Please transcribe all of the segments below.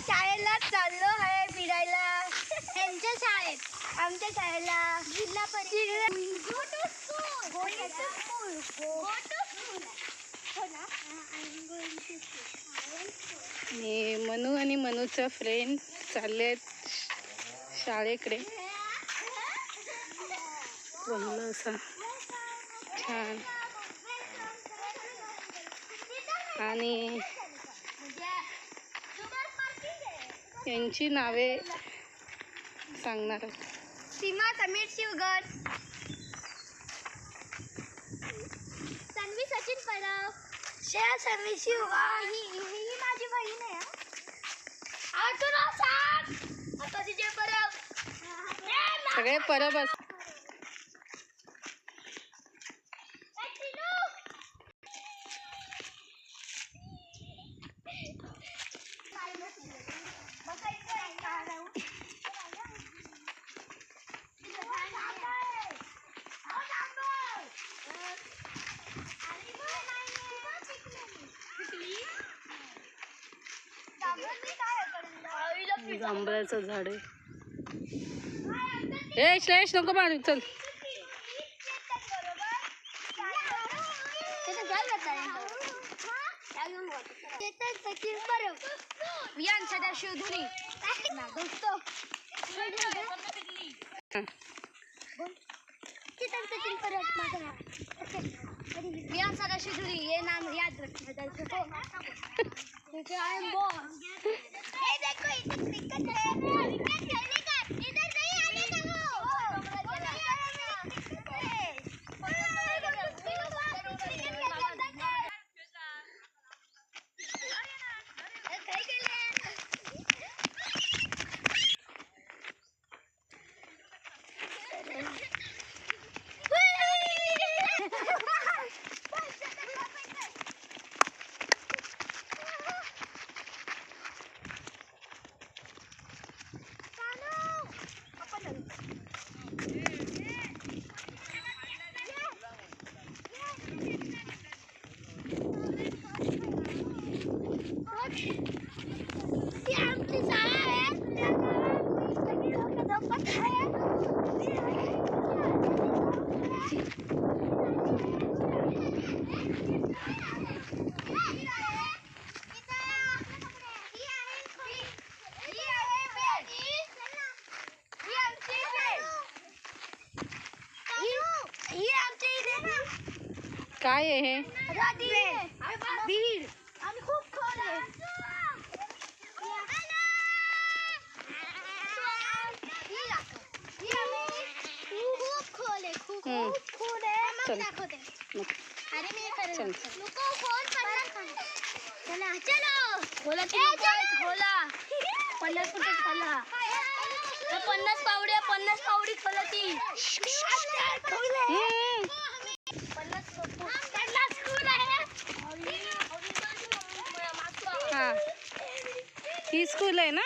शाळेला चाललो आहे फिरायला. त्यांच्या शाळेत, आमच्या शाळेला जिल्हा परिषद. मनू आणि मनूचा फ्रेंड चाललेत शाळेकडे. रंगलं असं छान. आणि यांची नावे सांगणार. सीमा समीर शिवगड, तन्वी सचिन परब, श्रेया समीर शिवगड. ही माझी बहीण आहे. आता तिचे परब सगळे परब असतात. जांभळाचं झाड आहे. ए श्लेष नको पाणी चल. वियान सदाशिव धुरी. वियान सदाशिव धुरी, ये नाम याद रखना. I am boss. ये देखो इधर क्रिकेट है. क्रिकेट खेलने का इधर नहीं आने दो. काय आहे हे? बीड. आणि खूप खोल आहे. खूप खोल आहे. खूप खोल आहे. मग दाखवते. अरे मी करत नको फोन पडला. चला चलो बोला की बोला. 50 फुटे खाला. 50 पावड्या 50 पावडी खोला ती. 50 स्कूल आहे. हा ही स्कूल आहे ना.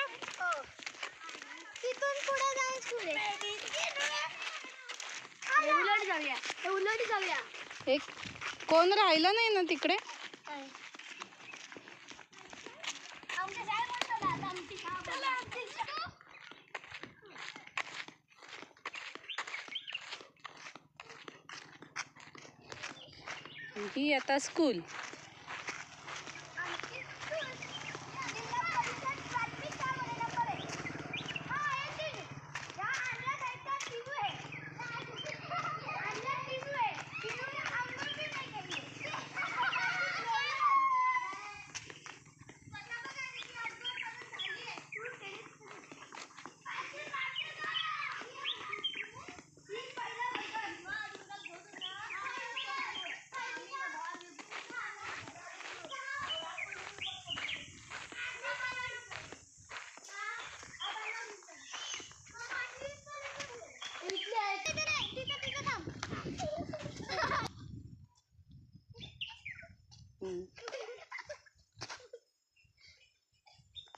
तिथून पुढे जाऊन स्कूल आहे. उलट जाऊया. एक कोण राहिलं नाही ना तिकडे. ही आता स्कूल.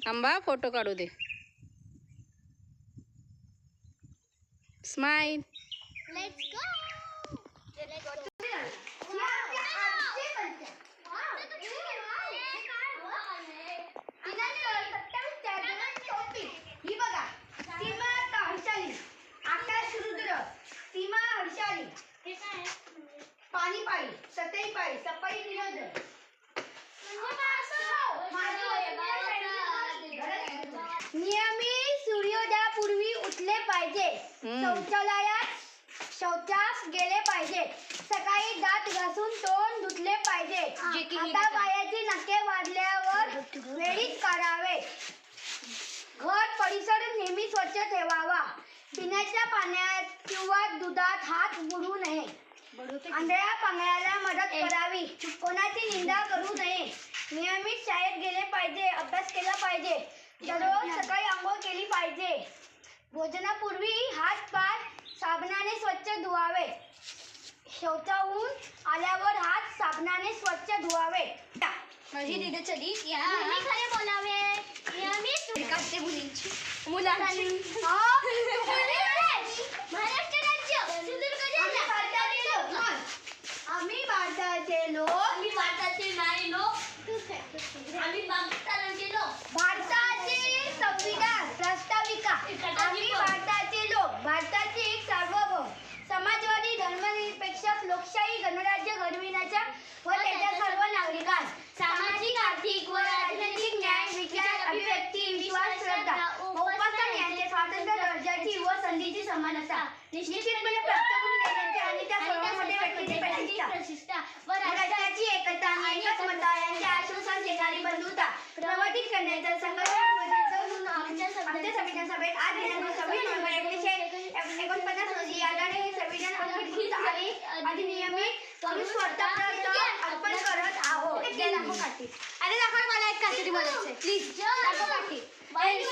थांबा फोटो काढू दे. स्माइल. Let's go. ही बघा, सीमा हर्षाली, आकाश रुद्र, सीमा हर्षाली, पाणी पाळी, सतई पाळी, सफाई निरंजन. नियमित सूर्योदयापूर्वी उठले पाहिजे. शौचालयात शौचास गेले पाहिजे. सकाळी दात घासून तोंड धुतले पाहिजे. हातापायाची नखे वाजल्यावर वेळीच काढावे. घर परिसर नेहमी स्वच्छ ठेवावा. पिण्याच्या पाण्यात किंवा दुधात हात बुडवू नये. आंधळ्या पांगळ्याला मदत करावी. कोणाची निंदा करू नये. नियमित शाळेत गेले पाहिजे. अभ्यास केला पाहिजे. दररोज सकाळी आंघोळ केली पाहिजे. भोजनापूर्वी हात पाय साबणाने स्वच्छ धुवावे. शौचाहून आल्यावर हात साबणाने स्वच्छ धुवावे. माझी दीदी चली नेहमी खरे बोलावे. नियमित काढते मुलींची मुलांची. महाराष्ट्र राज्य सिंधुदुर्ग जिल्हा. आम्ही भारताचे लोक. आम्ही भारताचे नाही लोक. आम्ही पाकिस्तानचे लोक. भारताचे संविधान प्रास्ताविका. आम्ही भारताचे लोक. भारताचे एक सार्वभौम समाजवादी धर्मनिरपेक्ष लोकशाही गणराज्य घडविण्याच्या व त्याच्या सर्व नागरिकांस सामाजिक आर्थिक व राजनैतिक न्याय विचार अभिव्यक्ती विश्वास श्रद्धा उपासन यांचे स्वातंत्र्य दर्जाची व संधीची समानता निश्चितपणे प्राप्त करून देण्याचे आणि त्या सर्वांमध्ये व्यक्तीची प्रतिष्ठा व राष्ट्राची एकता आणि एकमतता यांच्या आश्वासन देणारी बंधुता प्रवर्धित करण्याचा संकल्प आमच्या संविधान सभेत आज दिनांक 26 नोव्हेंबर 1949 रोजी आल्याने हे संविधान अंगीकृत आणि अधिनियमित करून स्वतःप्रत अर्पण करत आहोत. अरे दाखव मला एक काहीतरी बोलायचंय प्लीज. दाखव काठी. पाणी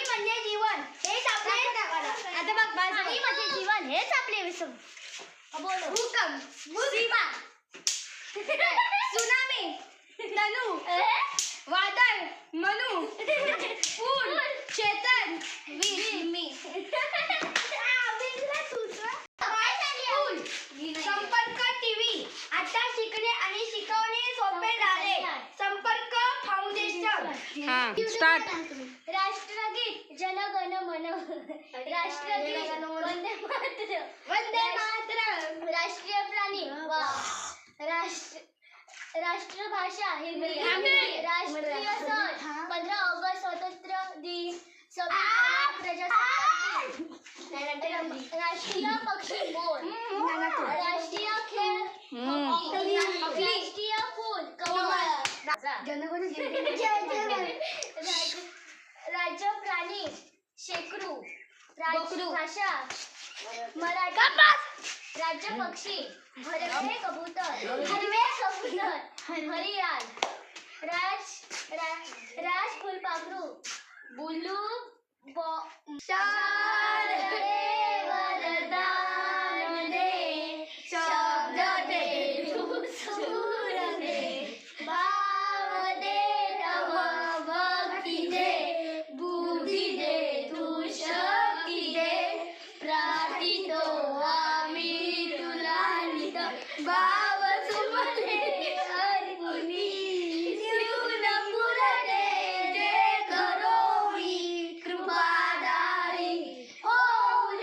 म्हणजे जीवन हेच आपले. आता बघ पाणी म्हणजे जीवन हेच आपले विसर. भूकंप, सीमा, सुनामी, तनू, वादळ, मनु, पूर, चेतन, मी. संपर्क टीव्ही. आता शिकणे आणि शिकवणे सोपे झाले. संपर्क फाउंडेशन. हा स्टार्ट. राष्ट्रगीत जनगण मन. राष्ट्रगीत वंदे मातरम. वंदे मातरम. राष्ट्रीय प्राणी राष्ट्रभाषा हिंदी. राष्ट्रीय सण 15 ऑगस्ट स्वातंत्र्य दिन. राष्ट्रीय पक्षी मोर. राष्ट्रीय खेळ हॉकी. राष्ट्रीय फूल कमळ. राज्य प्राणी शेकरू. भाषा मराठी. राज्य पक्षी भरवे कबूतर. हरियाल. राज फुलपाखरू. बुलू वरदान दे. शब्द दे तू सूर दे. भाव दे तव भक्ती दे. बुद्धी दे तू शक्ती दे. प्रार्थितो आम्ही तुला नित. भाव सुमले अर्पुनी. शिवून पुरते जे करोवी कृपादारी. होऊन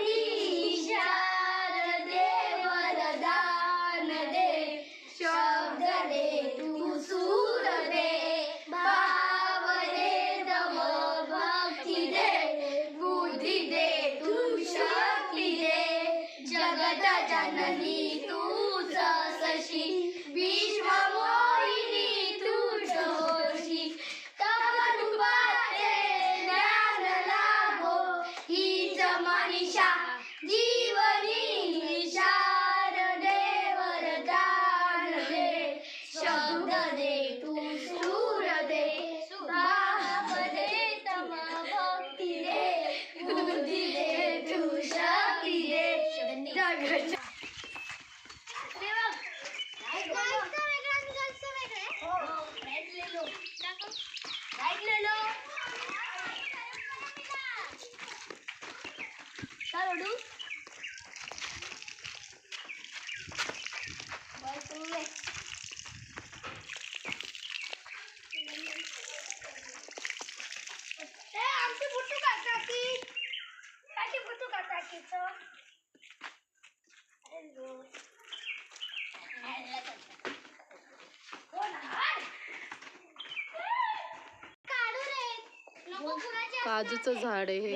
काजूचं झाड आहे हे.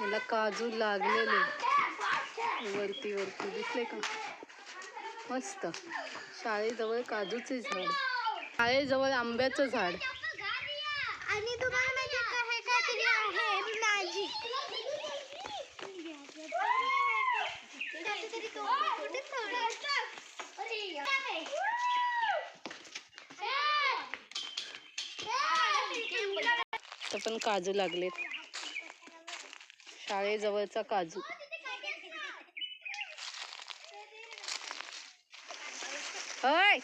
याला काजू लागलेले वरती वरती दिसले का? मस्त. शाळेजवळ काजूचे झाड, शाळेजवळ आंब्याचं झाड. आणि तुम्हाला माहिती का हे काहीतरी आहे मॅजिक. तर पण काजू लागलेत, शाळेजवळचा काजू. होय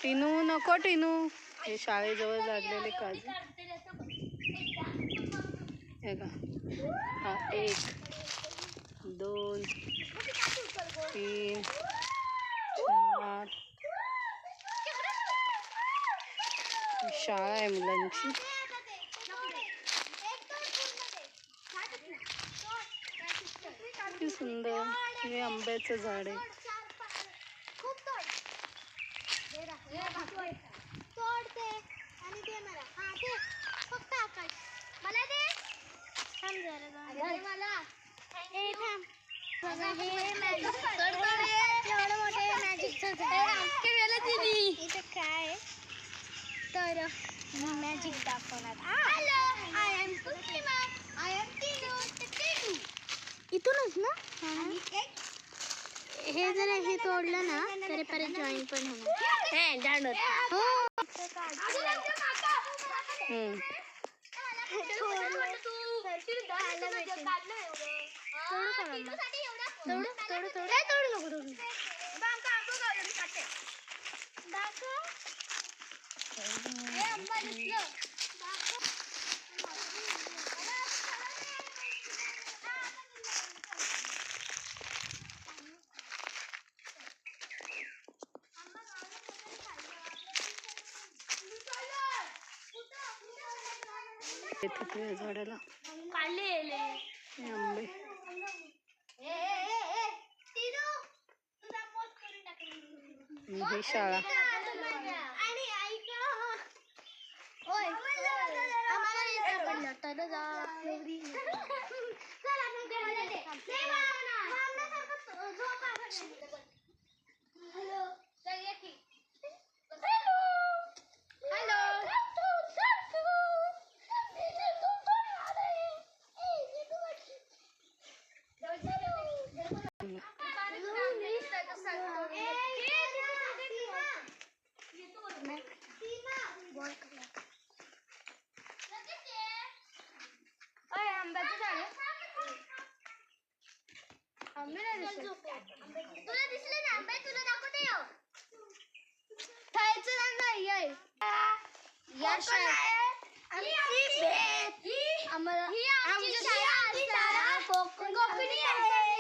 टिनू, नको टिनू. हे शाळेजवळ लागलेले काजू हे का? हा 1 2 3 4. शाळा आहे मुलांची. किती सुंदर. हे आंब्याचं झाड आहे. तोडते आणि ते मला ते फक्त आकाश मला दे. थांब जरा मला ए थांब. बघा हे मॅजिक एवढं मोठे मॅजिकचं झाड इथं काय तर मॅजिक दाखवणार. Hello I am Sukima, I am Tinu. इथूनच ना. हे जर हे तोडलं ना तर परत जॉईन पण होणार. हो तिथे झाडाला हे आंबे. ही शाळा. तुला दिसले ना आंबे? तुला दाखवते हो. खायचं नाही आहे या शाळेत आमची भेट. आमची शाळा कोकणी आहे.